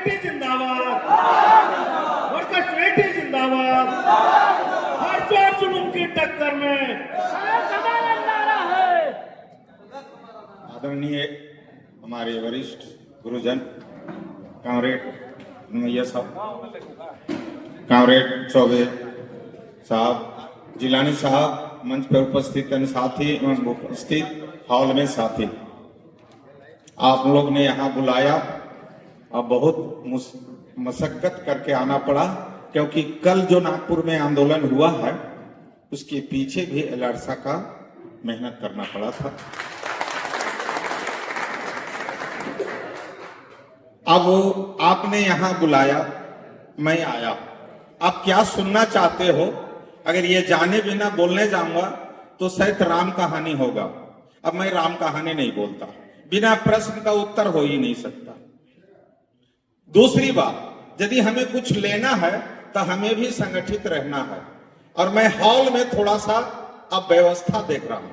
बेटी जिंदाबाद, वर्कर्स बेटी जिंदाबाद। हर जोर जुलूम की टक्कर में आदरणीय हमारे वरिष्ठ गुरुजन कामरेड मैया साहब, कामरेड चौबे साहब, जिलानी साहब, मंच पर उपस्थित अन्य साथी एवं उपस्थित हॉल में साथी, आप लोग ने यहाँ बुलाया और बहुत मशक्कत करके आना पड़ा, क्योंकि कल जो नागपुर में आंदोलन हुआ है उसके पीछे भी एलआरसा का मेहनत करना पड़ा था। अब आपने यहाँ बुलाया, मैं आया, आप क्या सुनना चाहते हो? अगर ये जाने बिना बोलने जाऊंगा तो शायद राम कहानी होगा। अब मैं राम कहानी नहीं बोलता, बिना प्रश्न का उत्तर हो ही नहीं सकता। दूसरी बात, यदि हमें कुछ लेना है तो हमें भी संगठित रहना है, और मैं हॉल में थोड़ा सा अब व्यवस्था देख रहा हूं।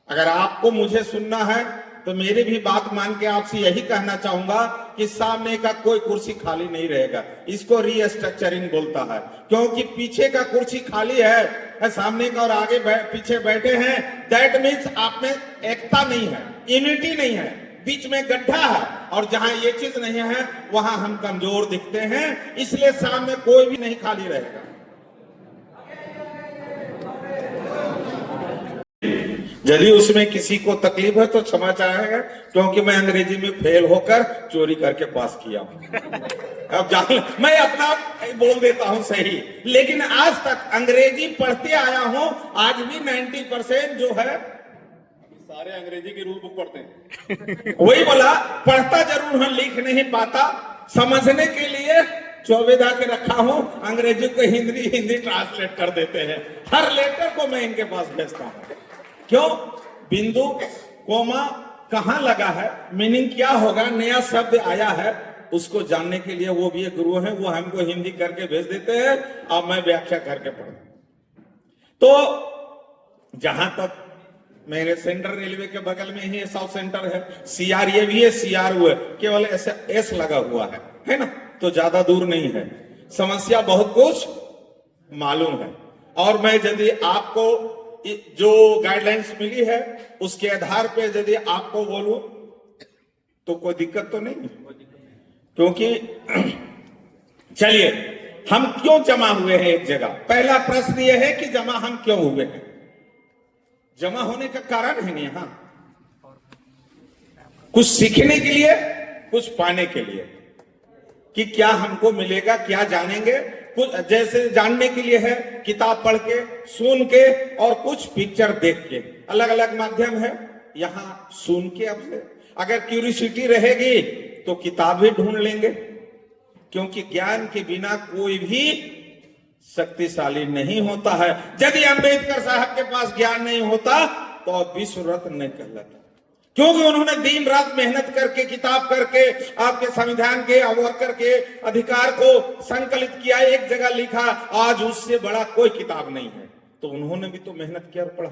अगर आपको मुझे सुनना है तो मेरी भी बात मान के आपसे यही कहना चाहूंगा कि सामने का कोई कुर्सी खाली नहीं रहेगा। इसको रीस्ट्रक्चरिंग बोलता है, क्योंकि पीछे का कुर्सी खाली है, सामने का और आगे पीछे बैठे हैं। दैट मीन्स आप में एकता नहीं है, यूनिटी नहीं है, बीच में गड्ढा है, और जहां ये चीज नहीं है वहां हम कमजोर दिखते हैं। इसलिए सामने कोई भी नहीं खाली रहेगा। यदि उसमें किसी को तकलीफ है तो क्षमा चाहेगा, क्योंकि मैं अंग्रेजी में फेल होकर चोरी करके पास किया हूं। अब जान, मैं अपना बोल देता हूं सही, लेकिन आज तक अंग्रेजी पढ़ते आया हूं। आज भी 90% जो है सारे अंग्रेजी की रूल बुक पढ़ते हैं। वही बोला, पढ़ता जरूर है, लिख नहीं पाता। समझने के लिए चौबेदा के रखा हूं, अंग्रेजी को हिंदी ट्रांसलेट कर देते हैं। हर लेटर को मैं इनके पास भेजता हूं। क्यों? बिंदु कोमा कहां लगा है, मीनिंग क्या होगा, नया शब्द आया है, उसको जानने के लिए वो भी एक गुरु हैं, वो हमको हिंदी करके भेज देते हैं और मैं व्याख्या करके पढ़ू। तो जहां तक मेरे सेंट्रल रेलवे के बगल में ही साउथ सेंटर है, सीआर ये भी है, सीआर हुआ, केवल ऐसे एस लगा हुआ है ना, तो ज्यादा दूर नहीं है। समस्या बहुत कुछ मालूम है, और मैं यदि आपको जो गाइडलाइंस मिली है उसके आधार पे यदि आपको बोलूं तो कोई दिक्कत तो नहीं, क्योंकि चलिए हम क्यों जमा हुए हैं एक जगह। पहला प्रश्न यह है कि जमा हम क्यों हुए हैं। जमा होने का कारण है यहां कुछ सीखने के लिए, कुछ पाने के लिए, कि क्या हमको मिलेगा, क्या जानेंगे। कुछ जैसे जानने के लिए है किताब पढ़ के, सुन के, और कुछ पिक्चर देख के, अलग अलग माध्यम है। यहां सुन के आपसे अगर क्यूरियोसिटी रहेगी तो किताब भी ढूंढ लेंगे, क्योंकि ज्ञान के बिना कोई भी शक्तिशाली नहीं होता है। यदि अंबेडकर साहब के पास ज्ञान नहीं होता तो विश्व रत्न नहीं कहलाता, क्योंकि उन्होंने दिन रात मेहनत करके, किताब करके आपके संविधान के वर्कर के अधिकार को संकलित किया, एक जगह लिखा। आज उससे बड़ा कोई किताब नहीं है। तो उन्होंने भी तो मेहनत किया और पढ़ा,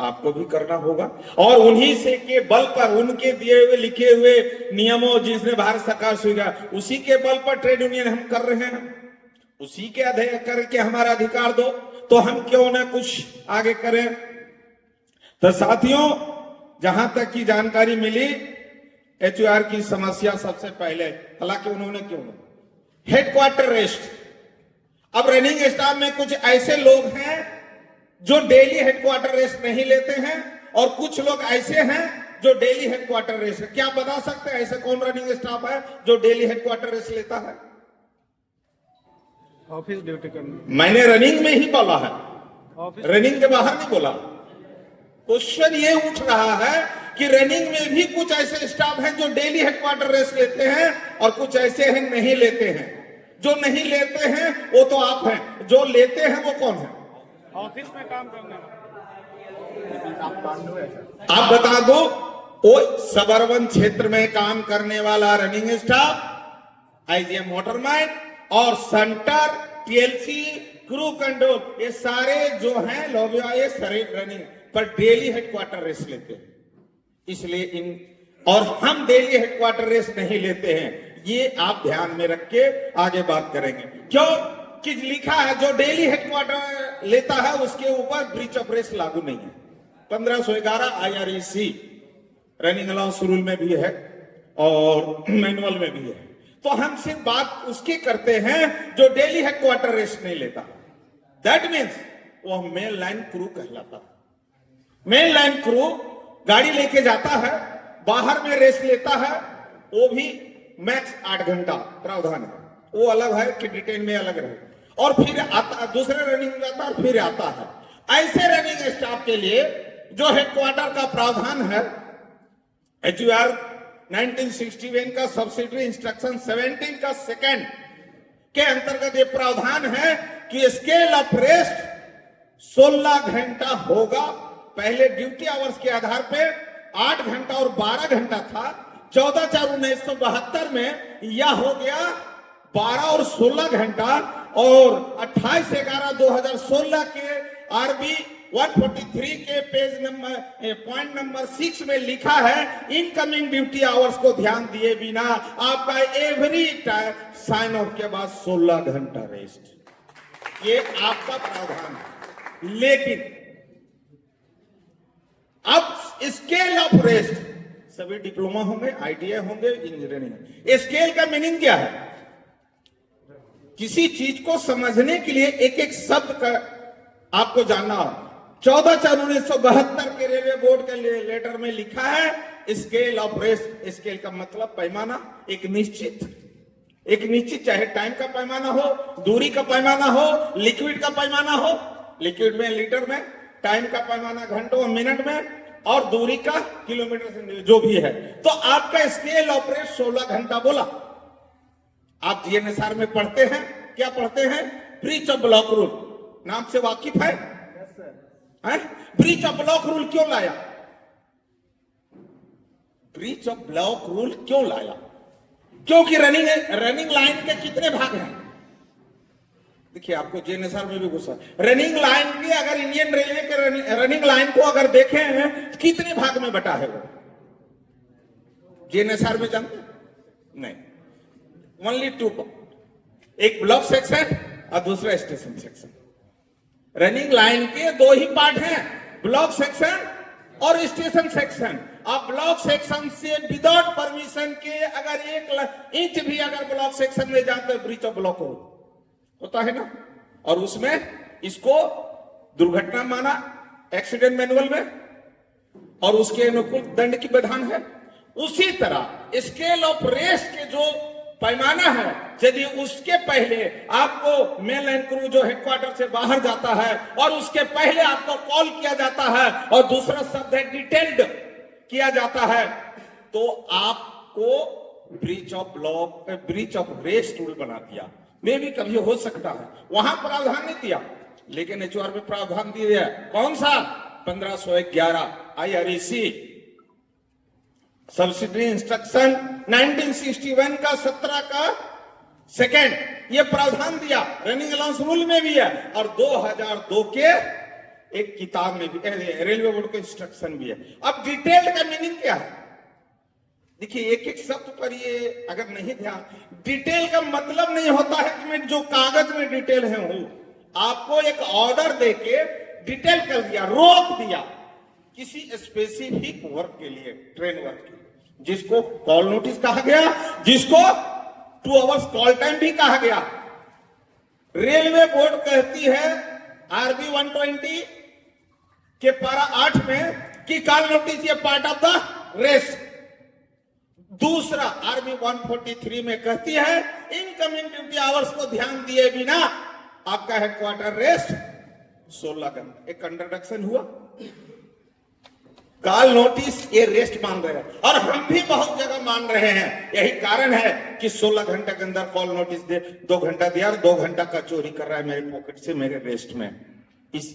आपको भी करना होगा। और उन्हीं से के बल पर, उनके दिए हुए लिखे हुए नियमों, जिसने भारत सरकार स्वीकार, उसी के बल पर ट्रेड यूनियन हम कर रहे हैं। उसी के अध्ययन करके हमारा अधिकार दो, तो हम क्यों ना कुछ आगे करें। तो साथियों, जहां तक की जानकारी मिली, एचयूआर की समस्या सबसे पहले, हालांकि उन्होंने क्यों, हेडक्वार्टर रेस्ट। अब रनिंग स्टाफ में कुछ ऐसे लोग हैं जो डेली हेडक्वार्टर रेस्ट नहीं लेते हैं, और कुछ लोग ऐसे हैं जो डेली हेडक्वार्टर रेस्ट। क्या बता सकते हैं ऐसे कौन रनिंग स्टाफ है जो डेली हेडक्वार्टर रेस्ट लेता है? ऑफिस ड्यूटी करनी। मैंने रनिंग में ही बोला है, रनिंग के बाहर नहीं बोला। क्वेश्चन ये उठ रहा है कि रनिंग में भी कुछ ऐसे स्टाफ हैं जो डेली हेडक्वार्टर रेस्ट लेते हैं, और कुछ ऐसे हैं नहीं लेते हैं। जो नहीं लेते हैं वो तो आप हैं, जो लेते हैं वो कौन है? ऑफिस में काम करने आप बता दो, वो सबर्बन क्षेत्र में काम करने वाला रनिंग स्टाफ, आईजीएम मोटरमैन और सेंटर, टीएलसी, क्रू कंट्रोल, ये सारे जो हैं लोबिया, ये सारे रनिंग पर डेली हेडक्वार्टर रेस्ट लेते हैं। इसलिए और हम डेली हेडक्वार्टर रेस्ट नहीं लेते हैं। ये आप ध्यान में रख के आगे बात करेंगे। क्यों कि लिखा है जो डेली हेडक्वार्टर लेता है उसके ऊपर ब्रीच ऑफ रेस्ट लागू नहीं है। 1511 IREC रनिंग अलाउंस रूल में भी है और मैनुअल में भी है। तो हम सिर्फ बात उसकी करते हैं जो डेली हेडक्वार्टर रेस्ट नहीं लेता। दैट मीन्स वो मेन लाइन क्रू कहलाता है। मेन लाइन क्रू गाड़ी लेके जाता है, बाहर में रेस्ट लेता है, वो भी मैक्स 8 घंटा प्रावधान है। वो अलग है कि डिटेल में अलग रहे, और फिर आता दूसरे रनिंग में जाता है, फिर आता है। ऐसे रनिंग स्टाफ के लिए जो हेडक्वार्टर का प्रावधान है HUR 1961 का सब्सिडरी इंस्ट्रक्शन 17 का सेकंड के अंतर्गत ये प्रावधान है कि स्केल ऑफ रेस्ट 16 घंटा होगा। पहले ड्यूटी आवर्स के आधार पे 8 घंटा और 12 घंटा था। 14/4/1972 में यह हो गया 12 और 16 घंटा, और 28/11/2016 के RB 143 के पेज नंबर पॉइंट नंबर 6 में लिखा है इनकमिंग ड्यूटी आवर्स को ध्यान दिए बिना आपका एवरी टाइम साइन ऑफ के बाद 16 घंटा रेस्ट। ये आपका प्रावधान है। लेकिन अब स्केल ऑफ रेस्ट सभी डिप्लोमा होंगे, ITI होंगे, इंजीनियरिंग। स्केल का मीनिंग क्या है? किसी चीज को समझने के लिए एक एक शब्द का आपको जानना हो। 14/4/1972 के रेलवे बोर्ड के लेटर में लिखा है स्केल ऑफ रेस्ट। स्केल का मतलब पैमाना, एक निश्चित चाहे टाइम का पैमाना हो, दूरी का पैमाना हो, लिक्विड का पैमाना हो, लिक्विड में लीटर में, टाइम का पैमाना घंटों और मिनट में, और दूरी का किलोमीटर से जो भी है। तो आपका स्केल ऑफ रेस्ट 16 घंटा बोला। आप GNSR में पढ़ते हैं, क्या पढ़ते हैं? ब्रीच ऑफ ब्लॉक रूल नाम से वाकिफ है? ब्रीच ऑफ ब्लॉक रूल क्यों लाया? ब्रीच ऑफ ब्लॉक रूल क्यों लाया? क्योंकि रनिंग लाइन के कितने भाग हैं? देखिए, आपको GNSR में भी गुस्सा। रनिंग लाइन की अगर इंडियन रेलवे के रनिंग लाइन को अगर देखें हैं कितने भाग में बटा है वो? GNSR में जानते नहीं, ओनली 2 पार्ट, एक ब्लॉक सेक्शन और दूसरा स्टेशन सेक्शन। रनिंग लाइन के 2 ही पार्ट हैं, ब्लॉक सेक्शन और स्टेशन सेक्शन। आप ब्लॉक सेक्शन से विदाउट परमिशन के अगर 1 इंच भी अगर ब्लॉक सेक्शन में जाते हैं ब्रीच ऑफ ब्लॉक होता है ना, और उसमें इसको दुर्घटना माना एक्सीडेंट मैनुअल में, और उसके अनुकूल दंड की विधान है। उसी तरह स्केल ऑफ रेस्ट के जो पैमाना है, यदि उसके पहले आपको मेन लाइन क्रू जो हेडक्वार्टर से बाहर जाता है और उसके पहले आपको कॉल किया जाता है, और दूसरा शब्द है डिटेल्ड किया जाता है, तो आपको ब्रीच ऑफ रेस्ट रूल बना दिया। में भी कभी हो सकता है, वहां प्रावधान नहीं दिया, लेकिन HUR में प्रावधान दिया। कौन सा? 1511 IREC सब्सिडरी इंस्ट्रक्शन 1961 का 17 का सेकंड ये प्रावधान दिया। रनिंग अलाउंस रूल में भी है, और 2002 के एक किताब में भी, रेलवे बोर्ड के इंस्ट्रक्शन भी है। अब डिटेल का मीनिंग क्या है? देखिए, एक एक शब्द पर ये अगर नहीं ध्यान, डिटेल का मतलब नहीं होता है कि मैं जो कागज में डिटेल है हूं। आपको एक ऑर्डर देके डिटेल कर दिया, रोक दिया किसी स्पेसिफिक वर्क के लिए, ट्रेन वर्क के, जिसको कॉल नोटिस कहा गया, जिसको 2 आवर्स कॉल टाइम भी कहा गया। रेलवे बोर्ड कहती है RB 120 के पारा 8 में कि कॉल नोटिस ये पार्ट ऑफ द रेस्ट। दूसरा RB 143 में कहती है इनकमिंग ड्यूटी आवर्स को ध्यान दिए बिना आपका हेडक्वार्टर रेस्ट 16 घंटे। एक कंट्राडिक्शन हुआ। कॉल नोटिस ये रेस्ट मान रहे हैं, और हम भी बहुत जगह मान रहे हैं। यही कारण है कि 16 घंटे के अंदर कॉल नोटिस दे, 2 घंटा दिया और 2 घंटा का चोरी कर रहा है मेरे पॉकेट से, मेरे रेस्ट में।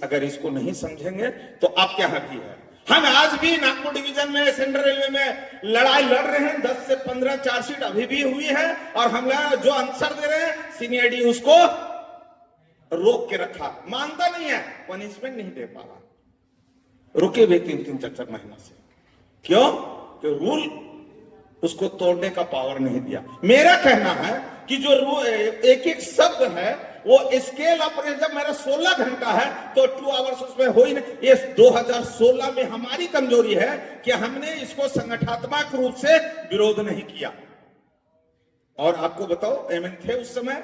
अगर इसको नहीं समझेंगे तो आप क्या भी है। हम आज भी नागपुर डिवीजन में, सेंट्रल रेलवे में लड़ाई लड़ रहे हैं। 10 से 15 चार्जशीट अभी भी हुई है, और हम जो आंसर दे रहे हैं CNID उसको रोक के रखा, मानता नहीं है, पनिशमेंट नहीं दे पा रहा, रुके हुए 3-3, 4-4 महीना से। क्यों? कि रूल उसको तोड़ने का पावर नहीं दिया। मेरा कहना है कि जो एक एक शब्द है वो स्केल ऑपरेशन, जब मेरा 16 घंटा है तो 2 आवर्स उसमें हो ही नहीं। ये 2016 में हमारी कमजोरी है कि हमने इसको संगठनात्मक रूप से विरोध नहीं किया। और आपको बताओ, एमएन थे उस समय,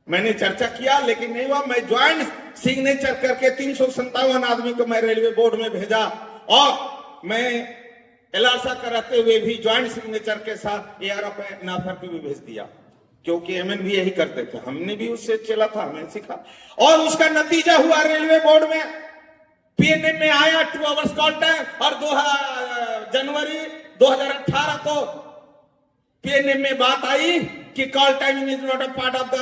मैंने चर्चा किया लेकिन नहीं हुआ। मैं ज्वाइंट सिग्नेचर करके 357 आदमी को मैं रेलवे बोर्ड में भेजा, और मैं एलासा कराते हुए भी ज्वाइंट सिग्नेचर के साथ एआरएफ नाफर को भी भेज दिया, क्योंकि एमएन भी यही करते थे, हमने भी उससे चला था, हमें सीखा। और उसका नतीजा हुआ रेलवे बोर्ड में पीएनएम में आया 2 आवर्स कॉल टाइम, और जनवरी 2018 को पीएनएम में बात आई कि call timing is not a part of the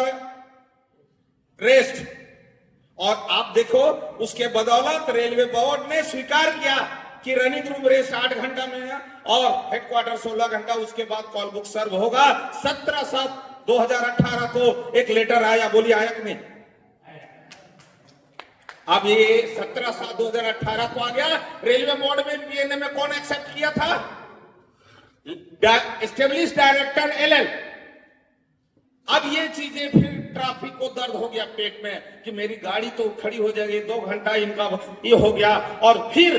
rest. और आप देखो, उसके बदौलत रेलवे बोर्ड ने स्वीकार किया कि रनिंग रूम रेस्ट 8 घंटा में है और हेडक्वार्टर 16 घंटा। उसके बाद कॉल बुक सर्व होगा। 17/7/2018 को एक लेटर आया, बोलिए आया कि नहीं? अब ये 17/7/2018 को आ गया। रेलवे बोर्ड में पीएनएम में कौन एक्सेप्ट किया था? Establish director LL. अब ये चीजें फिर ट्रैफिक को दर्द हो गया पेट में कि मेरी गाड़ी तो खड़ी हो जाएगी, 2 घंटा इनका ये हो गया। और फिर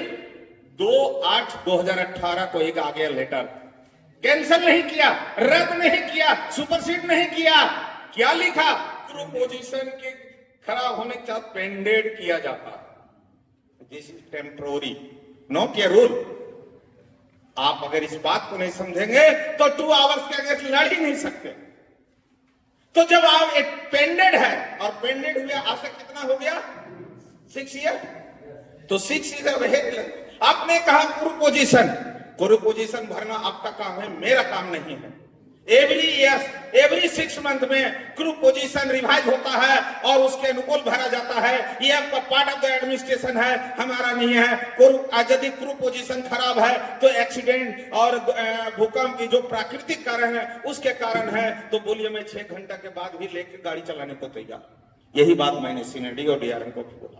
2/8/2018 को एक आ गया लेटर, कैंसिल नहीं किया, रद्द नहीं किया, सुपरसीड नहीं किया। क्या लिखा? क्रू पोजीशन के खराब होने के साथ पेंडेड किया जाता, this is temporary, not a rule. आप अगर इस बात को नहीं समझेंगे तो 2 आवर्स के अगेंस्ट लड़ ही नहीं सकते। तो जब आप एक पेंडेड है, और पेंडेड हुए आज तक कितना हो गया? 6 ईयर। तो 6 ईयर आपने कहा क्रू पोजीशन भरना आपका काम है, मेरा काम नहीं है। एवरी ईयर, एवरी 6 मंथ में क्रू पोजीशन रिवाइज होता है और उसके अनुकूल भरा जाता है। ये आपका पार्ट ऑफ द एडमिनिस्ट्रेशन है, हमारा नहीं है। यदि क्रू पोजीशन खराब है तो एक्सीडेंट और भूकंप की जो प्राकृतिक कारण है उसके कारण है, तो बोलिए मैं 6 घंटा के बाद भी लेकर गाड़ी चलाने को तैयार। यही बात मैंने सीनियर और डीआरएम को भी बोला,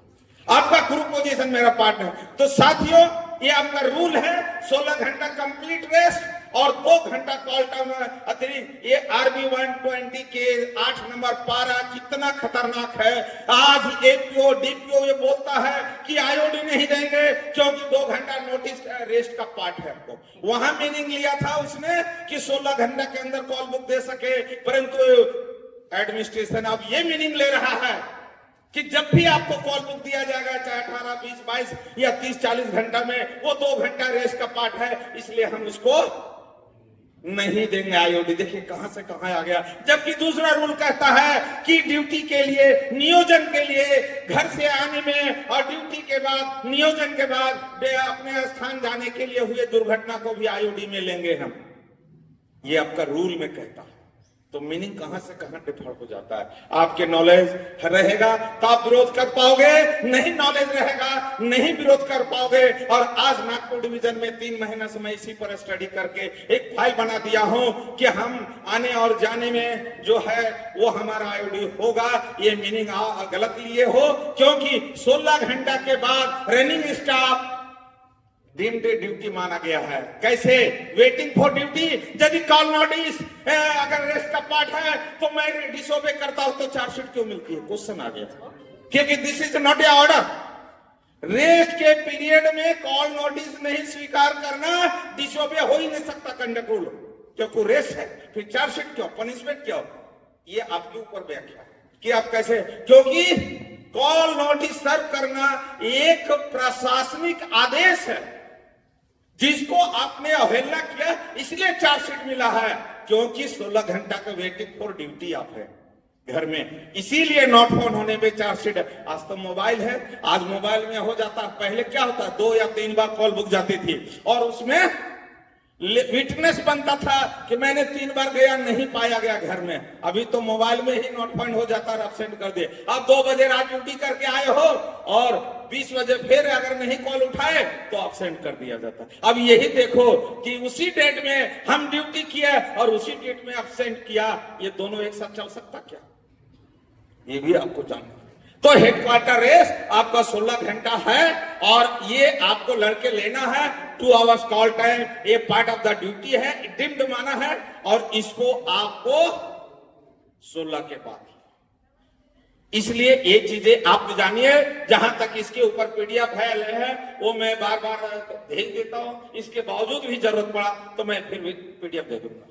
आपका क्रू पोजीशन मेरा पार्ट है। तो साथियों, ये आपका रूल है 16 घंटा कंप्लीट रेस्ट और 2 घंटा कॉल टाइम अतिरिक्त। ये आरबी 120 के 8 नंबर पारा कितना खतरनाक है। आज एपीओ डीपीओ ये बोलता है कि आईओडी नहीं देंगे क्योंकि 2 घंटा नोटिस रेस्ट का पार्ट है। आपको वहां मीनिंग लिया था उसने कि 16 घंटा के अंदर कॉल बुक दे सके, परंतु एडमिनिस्ट्रेशन अब ये मीनिंग ले रहा है कि जब भी आपको कॉल बुक दिया जाएगा, चाहे 18, 20, 22 या 30, 40 घंटा में, वो 2 घंटा रेस्ट का पार्ट है, इसलिए हम उसको नहीं देंगे आईओडी। देखिए कहां से कहां आ गया। जबकि दूसरा रूल कहता है कि ड्यूटी के लिए, नियोजन के लिए, घर से आने में और ड्यूटी के बाद, नियोजन के बाद अपने स्थान जाने के लिए हुए दुर्घटना को भी आईओडी में लेंगे हम। ये आपका रूल में कहता है। तो मीनिंग कहां से कहां डिफर हो जाता है। आपके नॉलेज रहेगा तो आप विरोध कर पाओगे, नहीं नॉलेज रहेगा नहीं विरोध कर पाओगे। और आज नागपुर डिवीजन में 3 महीना से मैं इसी पर स्टडी करके एक फाइल बना दिया हूं कि हम आने और जाने में जो है वो हमारा आईओडी होगा। ये मीनिंग गलत लिए हो, क्योंकि 16 घंटा के बाद रनिंग स्टाफ डीम्ड ड्यूटी माना गया है। कैसे? Waiting for duty. यदि कॉल नोटिस अगर रेस्ट का पार्ट है तो मैं डिसोबे करता हूं तो चार्जशीट क्यों मिलती है? क्वेश्चन आ गया, क्योंकि this is not a order. Rest के पीरियड में कॉल नोटिस नहीं स्वीकार करना डिसोबे हो ही नहीं सकता कंडक्ट रूल, क्योंकि रेस्ट है। फिर चार्जशीट क्यों, पनिशमेंट क्यों? ये आपके ऊपर व्याख्या कि आप कैसे, क्योंकि कॉल नोटिस सर्व करना एक प्रशासनिक आदेश है जिसको आपने अवहेलना किया, इसलिए चार्जशीट मिला है। क्योंकि 16 घंटा का वेटिंग फॉर ड्यूटी आप है घर में, इसीलिए नॉट फोन होने में चार्जशीट। आज तो मोबाइल है, आज मोबाइल में हो जाता। पहले क्या होता, 2 या 3 बार कॉल बुक जाती थी और उसमें विटनेस बनता था कि मैंने 3 बार गया, नहीं पाया गया घर में। अभी तो मोबाइल में ही नोट पॉइंट हो जाता है, एब्सेंट कर दे। अब 2 बजे रात ड्यूटी करके आए हो और 20 बजे फिर अगर नहीं कॉल उठाए तो एब्सेंट कर दिया जाता। अब यही देखो कि उसी डेट में हम ड्यूटी किया और उसी डेट में एब्सेंट किया, ये दोनों एक साथ चल सकता क्या? ये भी आपको जानना। तो हेडक्वार्टर रेस आपका 16 घंटा है और ये आपको लड़के लेना है 2 आवर्स कॉल टाइम, ये पार्ट ऑफ द ड्यूटी है, डिम्ड माना है और इसको आपको 16 के बाद। इसलिए ये चीजें आप जानिए, जहां तक इसके ऊपर पीडीएफ है वो मैं बार बार भेज देता हूं, इसके बावजूद भी जरूरत पड़ा तो मैं फिर भी पीडीएफ दे दूंगा।